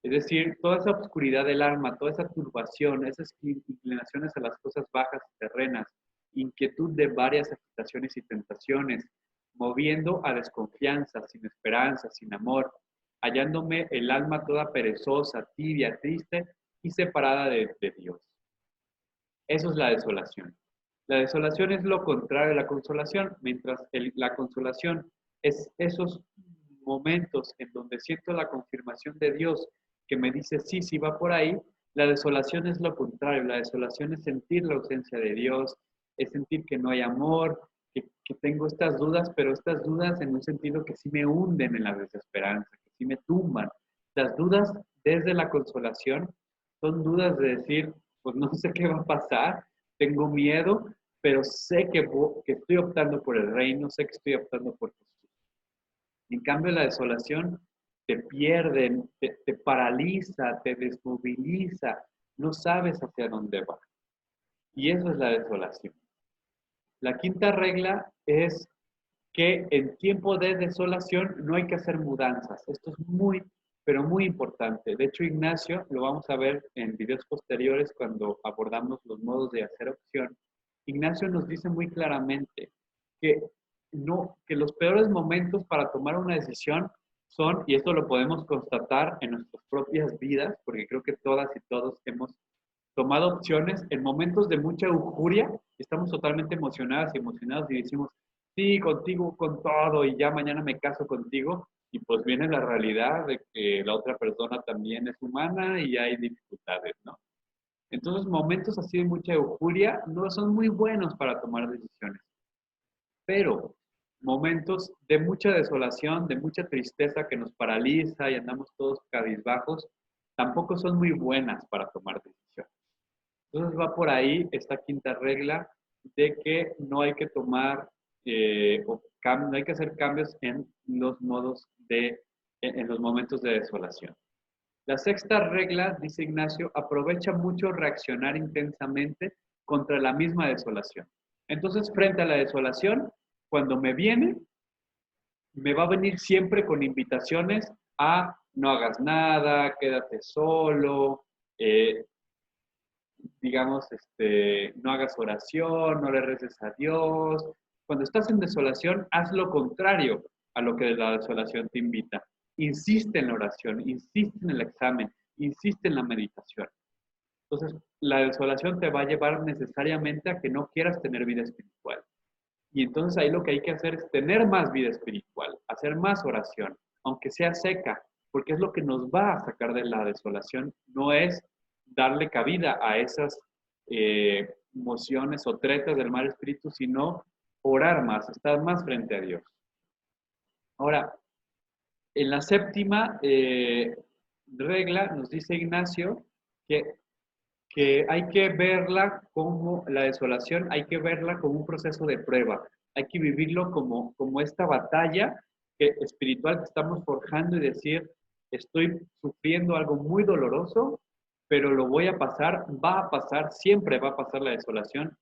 Es decir, toda esa oscuridad del alma, toda esa turbación, esas inclinaciones a las cosas bajas y terrenas, inquietud de varias agitaciones y tentaciones, moviendo a desconfianza, sin esperanza, sin amor, hallándome el alma toda perezosa, tibia, triste y separada de Dios. Eso es la desolación. La desolación es lo contrario de la consolación, mientras la consolación es esos momentos en donde siento la confirmación de Dios que me dice, sí, sí va por ahí. La desolación es lo contrario. La desolación es sentir la ausencia de Dios, es sentir que no hay amor, que tengo estas dudas, pero estas dudas en un sentido que sí me hunden en la desesperanza, que sí me tumban. Las dudas desde la consolación son dudas de decir, pues no sé qué va a pasar, tengo miedo, pero sé que estoy optando por el reino, sé que estoy optando por Jesús. En cambio, la desolación te pierde, te paraliza, te desmoviliza, no sabes hacia dónde va. Y eso es la desolación. La quinta regla es que en tiempo de desolación no hay que hacer mudanzas. Esto es muy, pero muy importante. De hecho, Ignacio, lo vamos a ver en videos posteriores cuando abordamos los modos de hacer opción. Ignacio nos dice muy claramente que, no, que los peores momentos para tomar una decisión son, y esto lo podemos constatar en nuestras propias vidas, porque creo que todas y todos hemos tomado opciones en momentos de mucha euforia, estamos totalmente emocionadas y emocionados y decimos, sí, contigo, con todo, y ya mañana me caso contigo, y pues viene la realidad de que la otra persona también es humana y hay dificultades, ¿no? Entonces, momentos así de mucha euforia no son muy buenos para tomar decisiones, pero momentos de mucha desolación, de mucha tristeza que nos paraliza y andamos todos cabizbajos, tampoco son muy buenas para tomar decisiones. Entonces va por ahí esta quinta regla de que no hay que tomar no hay que hacer cambios en los modos en los momentos de desolación. La sexta regla, dice Ignacio, aprovecha mucho reaccionar intensamente contra la misma desolación. Entonces, frente a la desolación, cuando me viene, me va a venir siempre con invitaciones a no hagas nada, quédate solo, digamos, no hagas oración, no le reces a Dios. Cuando estás en desolación, haz lo contrario a lo que la desolación te invita. Insiste en la oración, insiste en el examen, insiste en la meditación. Entonces, la desolación te va a llevar necesariamente a que no quieras tener vida espiritual. Y entonces ahí lo que hay que hacer es tener más vida espiritual, hacer más oración, aunque sea seca, porque es lo que nos va a sacar de la desolación, no es darle cabida a esas emociones o tretas del mal espíritu, sino orar más, estar más frente a Dios. Ahora, en la séptima regla nos dice Ignacio que hay que verla como la desolación, hay que verla como un proceso de prueba, hay que vivirlo como esta batalla espiritual que estamos forjando y decir, estoy sufriendo algo muy doloroso, pero lo voy a pasar, va a pasar, siempre va a pasar la desolación.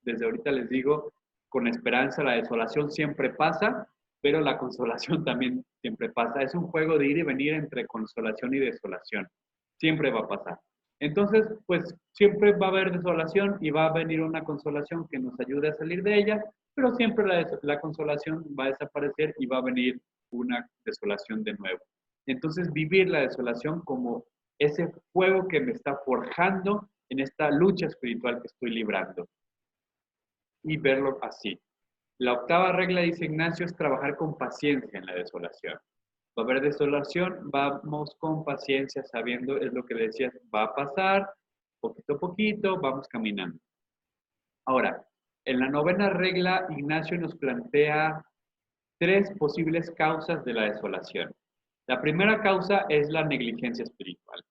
Desde ahorita les digo, con esperanza la desolación siempre pasa, pero la consolación también siempre pasa. Es un juego de ir y venir entre consolación y desolación. Siempre va a pasar. Entonces, pues siempre va a haber desolación y va a venir una consolación que nos ayude a salir de ella, pero siempre la consolación va a desaparecer y va a venir una desolación de nuevo. Entonces, vivir la desolación como ese fuego que me está forjando en esta lucha espiritual que estoy librando y verlo así. La octava regla, dice Ignacio, es trabajar con paciencia en la desolación. Va a haber desolación, vamos con paciencia, sabiendo, es lo que decías, va a pasar, poquito a poquito, vamos caminando. Ahora, en la novena regla, Ignacio nos plantea tres posibles causas de la desolación. La primera causa es la negligencia espiritual.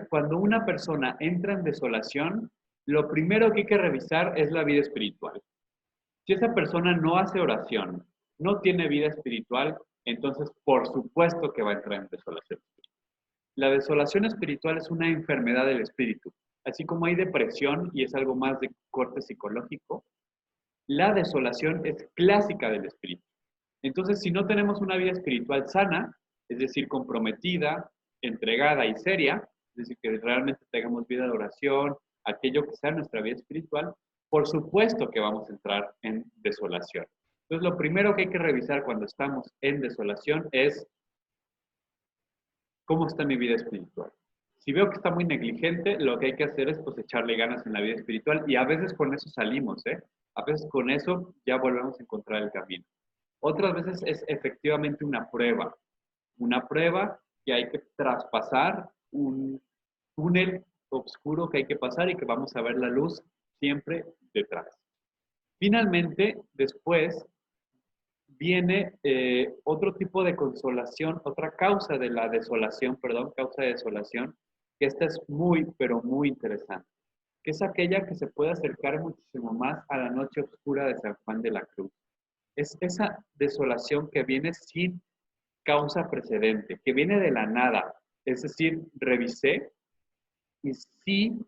Cuando una persona entra en desolación, lo primero que hay que revisar es la vida espiritual. Si esa persona no hace oración, no tiene vida espiritual, entonces por supuesto que va a entrar en desolación. La desolación espiritual es una enfermedad del espíritu. Así como hay depresión y es algo más de corte psicológico, la desolación es clásica del espíritu. Entonces, si no tenemos una vida espiritual sana, es decir, comprometida, entregada y seria, es decir, que realmente tengamos vida de oración, aquello que sea nuestra vida espiritual, por supuesto que vamos a entrar en desolación. Entonces, lo primero que hay que revisar cuando estamos en desolación es ¿cómo está mi vida espiritual? Si veo que está muy negligente, lo que hay que hacer es pues echarle ganas en la vida espiritual y a veces con eso salimos, ¿eh? A veces con eso ya volvemos a encontrar el camino. Otras veces es efectivamente una prueba que hay que traspasar, un túnel oscuro que hay que pasar y que vamos a ver la luz siempre detrás. Finalmente, después viene otro tipo de consolación, otra causa de la desolación, perdón, causa de desolación, que esta es muy, pero muy interesante, que es aquella que se puede acercar muchísimo más a la noche oscura de San Juan de la Cruz. Es esa desolación que viene sin causa precedente, que viene de la nada. Es decir, revisé y sí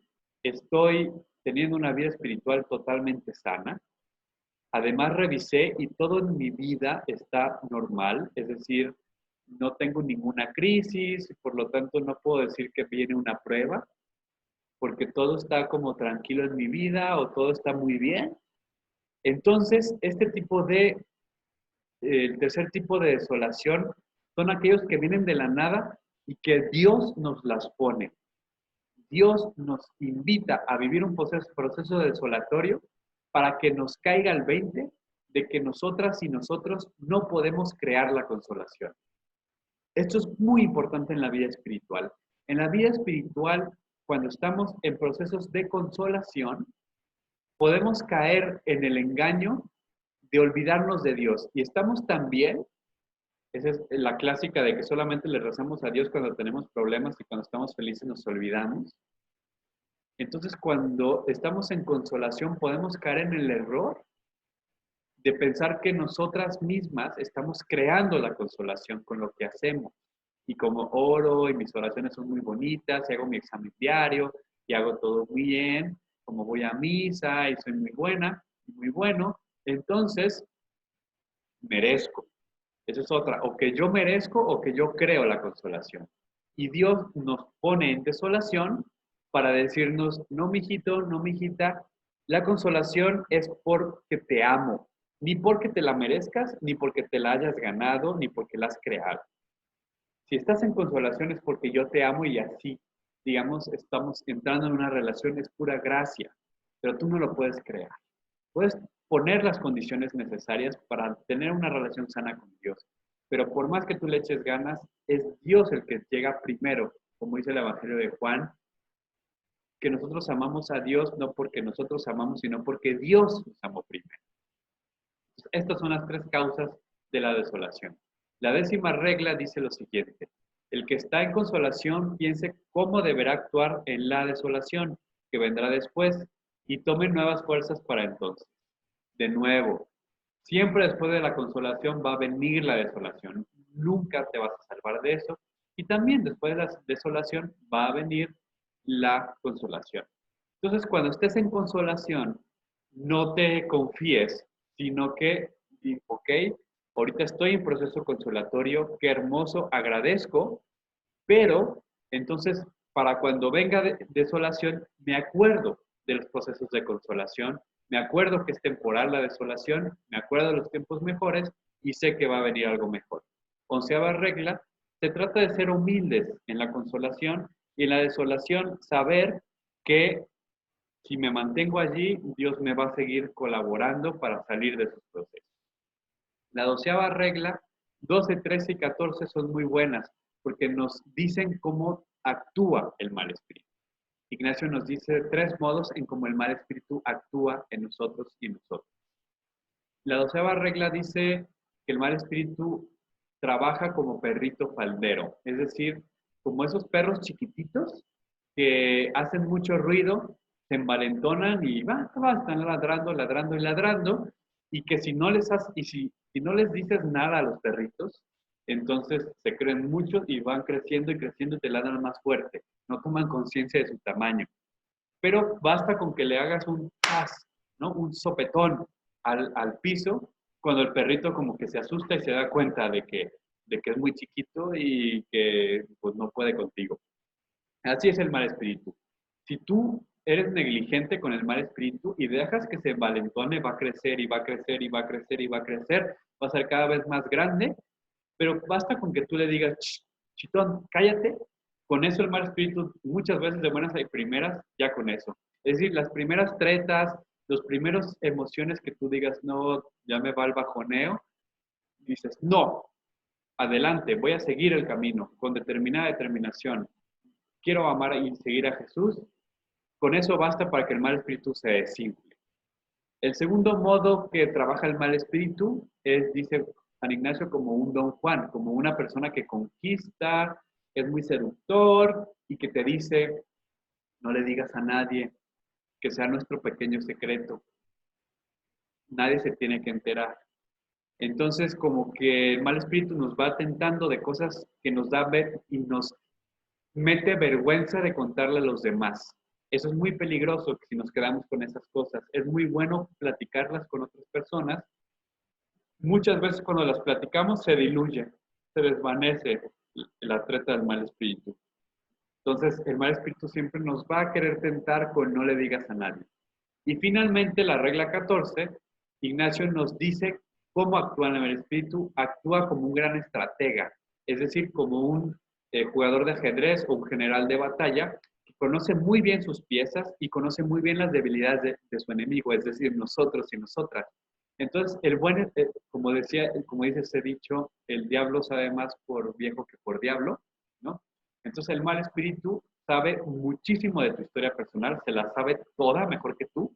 estoy teniendo una vida espiritual totalmente sana. Además, revisé y todo en mi vida está normal, es decir, no tengo ninguna crisis, por lo tanto no puedo decir que viene una prueba, porque todo está como tranquilo en mi vida o todo está muy bien. Entonces, el tercer tipo de desolación son aquellos que vienen de la nada y que Dios nos las pone. Dios nos invita a vivir un proceso desolatorio para que nos caiga el 20 de que nosotras y nosotros no podemos crear la consolación. Esto es muy importante en la vida espiritual. En la vida espiritual, cuando estamos en procesos de consolación, podemos caer en el engaño de olvidarnos de Dios. Y estamos también, esa es la clásica de que solamente le rezamos a Dios cuando tenemos problemas y cuando estamos felices nos olvidamos. Entonces, cuando estamos en consolación, podemos caer en el error de pensar que nosotras mismas estamos creando la consolación con lo que hacemos. Y como oro y mis oraciones son muy bonitas, y hago mi examen diario, y hago todo muy bien, como voy a misa y soy muy buena, muy bueno, entonces merezco. Eso es otra, o que yo merezco o que yo creo la consolación. Y Dios nos pone en desolación para decirnos, no, mijito, no, mijita, la consolación es porque te amo, ni porque te la merezcas, ni porque te la hayas ganado, ni porque la has creado. Si estás en consolación es porque yo te amo y así, digamos, estamos entrando en una relación, es pura gracia, pero tú no lo puedes crear. Puedes poner las condiciones necesarias para tener una relación sana con Dios, pero por más que tú le eches ganas, es Dios el que llega primero, como dice el Evangelio de Juan, que nosotros amamos a Dios no porque nosotros amamos, sino porque Dios nos amó primero. Estas son las tres causas de la desolación. La 10ª regla dice lo siguiente: el que está en consolación piense cómo deberá actuar en la desolación que vendrá después y tome nuevas fuerzas para entonces. De nuevo, siempre después de la consolación va a venir la desolación. Nunca te vas a salvar de eso. Y también después de la desolación va a venir la consolación. Entonces, cuando estés en consolación, no te confíes, sino que, ok, ahorita estoy en proceso consolatorio, qué hermoso, agradezco, pero entonces, para cuando venga desolación, me acuerdo de los procesos de consolación, me acuerdo que es temporal la desolación, me acuerdo de los tiempos mejores y sé que va a venir algo mejor. 11ª regla, se trata de ser humildes en la consolación y en la desolación saber que si me mantengo allí, Dios me va a seguir colaborando para salir de esos procesos. La 12ª regla, 12, 13 y 14 son muy buenas porque nos dicen cómo actúa el mal espíritu. Ignacio nos dice 3 modos en cómo el mal espíritu actúa en nosotros y nosotros. La 12ª regla dice que el mal espíritu trabaja como perrito faldero, es decir, como esos perros chiquititos que hacen mucho ruido, se envalentonan y están ladrando, ladrando y ladrando, y que si no si no les dices nada a los perritos, entonces se creen mucho y van creciendo y creciendo y te ladran más fuerte. No toman conciencia de su tamaño. Pero basta con que le hagas un pas, ¿no? Un sopetón al piso, cuando el perrito como que se asusta y se da cuenta de que es muy chiquito y que pues, no puede contigo. Así es el mal espíritu. Si tú eres negligente con el mal espíritu y dejas que se envalentone, va a crecer y va a crecer y va a crecer y va a crecer, va a ser cada vez más grande, pero basta con que tú le digas, chitón, cállate. Con eso el mal espíritu, muchas veces de buenas a primeras, ya con eso. Es decir, las primeras tretas, los primeros emociones que tú digas, no, ya me va el bajoneo, dices, no, adelante, voy a seguir el camino con determinada determinación. Quiero amar y seguir a Jesús. Con eso basta para que el mal espíritu se desinfle. El segundo modo que trabaja el mal espíritu es, dice San Ignacio, como un Don Juan, como una persona que conquista, es muy seductor y que te dice, no le digas a nadie, que sea nuestro pequeño secreto. Nadie se tiene que enterar. Entonces, como que el mal espíritu nos va tentando de cosas que nos da ver y nos mete vergüenza de contarle a los demás. Eso es muy peligroso si nos quedamos con esas cosas. Es muy bueno platicarlas con otras personas. Muchas veces cuando las platicamos se diluye, se desvanece la treta del mal espíritu. Entonces, el mal espíritu siempre nos va a querer tentar con no le digas a nadie. Y finalmente, la regla 14, Ignacio nos dice cómo actúa el mal espíritu. Actúa como un gran estratega, es decir, como un jugador de ajedrez o un general de batalla que conoce muy bien sus piezas y conoce muy bien las debilidades de su enemigo, es decir, nosotros y nosotras. Entonces, el buen, como decía, como dice ese dicho, el diablo sabe más por viejo que por diablo, ¿no? Entonces, el mal espíritu sabe muchísimo de tu historia personal, se la sabe toda mejor que tú,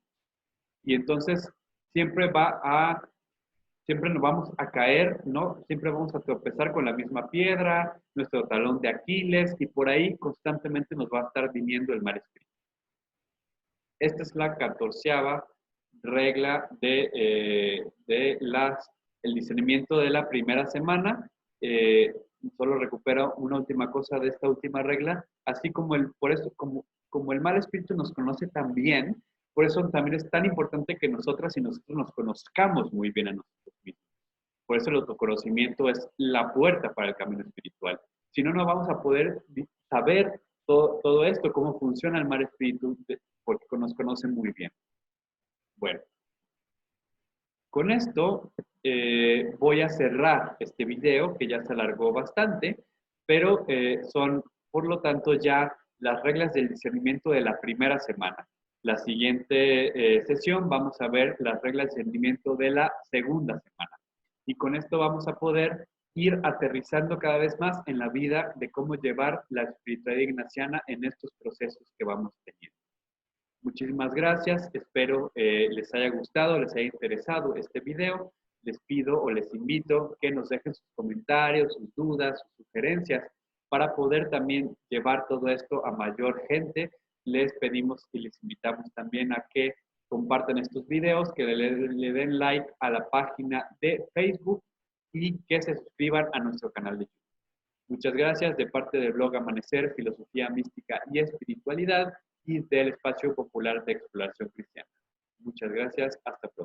y entonces siempre nos vamos a caer, ¿no? Siempre vamos a tropezar con la misma piedra, nuestro talón de Aquiles, y por ahí constantemente nos va a estar viniendo el mal espíritu. Esta es la 14ª regla el discernimiento de la primera semana. Solo recupero una última cosa de esta última regla, así como por eso, como el mal espíritu nos conoce tan bien, por eso también es tan importante que nosotras y nosotros nos conozcamos muy bien a nosotros mismos. Por eso el autoconocimiento es la puerta para el camino espiritual. Si no, no vamos a poder saber todo esto, cómo funciona el mal espíritu, porque nos conoce muy bien. Bueno, con esto voy a cerrar este video, que ya se alargó bastante, pero son, por lo tanto, ya las reglas del discernimiento de la primera semana. La siguiente sesión vamos a ver las reglas de discernimiento de la segunda semana. Y con esto vamos a poder ir aterrizando cada vez más en la vida de cómo llevar la espiritualidad ignaciana en estos procesos que vamos teniendo. Muchísimas gracias, espero les haya gustado, les haya interesado este video. Les pido o les invito que nos dejen sus comentarios, sus dudas, sus sugerencias, para poder también llevar todo esto a mayor gente. Les pedimos y les invitamos también a que compartan estos videos, que le den like a la página de Facebook y que se suscriban a nuestro canal de YouTube. Muchas gracias de parte del blog Amanecer, Filosofía Mística y Espiritualidad y del Espacio Popular de Exploración Cristiana. Muchas gracias, hasta pronto.